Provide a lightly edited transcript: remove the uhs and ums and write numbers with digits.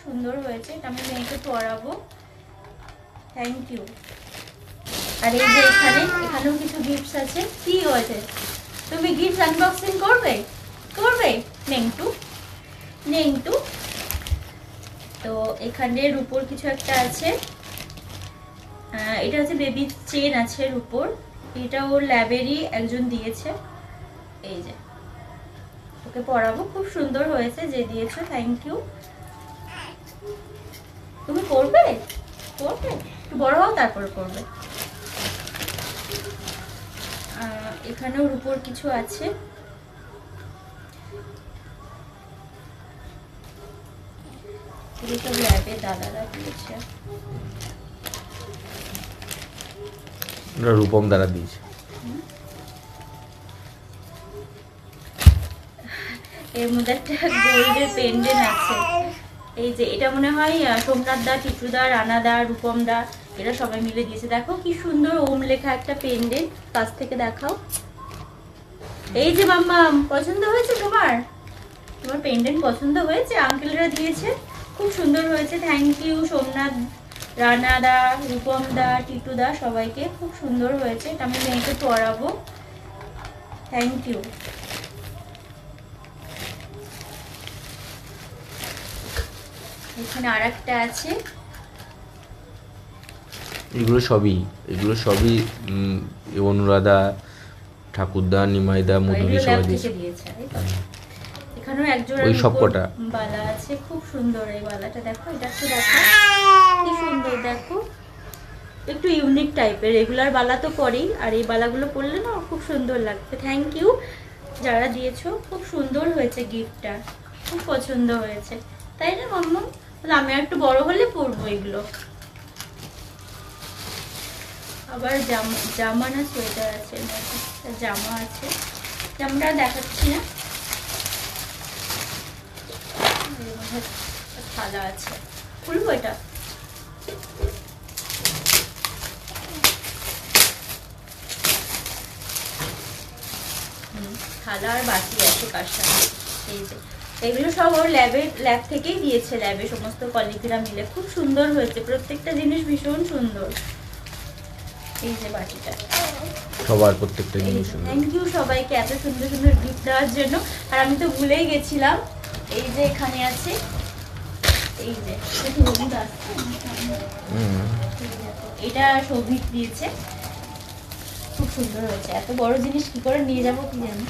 সুন্দর হয়েছে, এটা আমি মেয়েকে পরাবো। Thank you. আর এই যে এখানেও কিছু গিফটস আছে। কি হয়েছে, তুমি গিফট আনবক্সিং করবে? নেংটু। তো এখানে রূপোর কিছু একটা আছে, এটা হচ্ছে বেবি চেন আছে রূপোর। এটা ওর ল্যাবেরই একজন দিয়েছে। এই যে ওকে পরাবো, খুব সুন্দর হয়েছে যে দিয়েছো, থ্যাংক ইউ। তুমি করবে একটু বড় হও তারপরে করবে। এখানেও রূপোর কিছু আছে। সব ল্যাবে দাদারা দিয়েছে, রূপম দ্বারা দিয়েছে। এর মধ্যে একটা গোল্ডের পেন্ডেন্ট আছে। এই যে এটা মনে হয় সোমনাথ দা, টিটু দা, রানা দা, রূপম দা এরা সবাই মিলে দিয়েছে। দেখো কি সুন্দর ওম লেখা একটা পেন্ডেন্ট, কাছ থেকে দেখাও। এই যে মাম্মাম, পছন্দ হয়েছে তোমার পেন্ডেন্ট পছন্দ হয়েছে? আঙ্কেলরা দিয়েছে, খুব সুন্দর হয়েছে, থ্যাংক ইউ সোমনাথ, রানা দা, রূপম দা, টিটু দা সবাইকে, খুব সুন্দর হয়েছে। এটা আমি মেয়েকে পরাবো, থ্যাংক ইউ। এখানে আরেকটা আছে। এগুলো সবই অনুরাধা, ঠাকুরদা, নিমাইদা, মধুরি সবাই দিয়েছে। এখানেও একজোড়া ওই সবকটা বালা আছে, খুব সুন্দর এই বালাটা। দেখো এটা একটু দেখো, কি সুন্দর, দেখো একটু ইউনিক টাইপের। রেগুলার বালা তো পরেই, আর এই বালাগুলো পরলে না খুব সুন্দর লাগবে। থ্যাংক ইউ যারা দিয়েছো, খুব সুন্দর হয়েছে গিফটটা, খুব পছন্দ হয়েছে, তাই না মাম্মা? আমি একটু বড় হলে পরবো এগুলো। আবার জামা না সোয়েটার আছে, জামা আছে, জামাটা দেখাচ্ছি না। থালা আছে, খুলবো এটা? থালা আর বাটি আছে কাঁসা। এই যে এগুলো সব ওর ল্যাব থেকেই দিয়েছে, ল্যাবে সমস্ত কলিগরা মিলে। খুব সুন্দর হয়েছে, প্রত্যেকটা জিনিস ভীষণ সুন্দর। এই যে বাটিটা, সবার প্রত্যেকটা জিনিস সুন্দর। থ্যাংক ইউ সবাইকে এত সুন্দর সুন্দর গিফট দেওয়ার জন্য। আর আমি তো ভুলেই গেছিলাম, এই যে এখানে আছে, এই যে এটা সৌভিক দিয়েছে, খুব সুন্দর হয়েছে। এত বড় জিনিস কি করে নিয়ে যাবো কি জানি।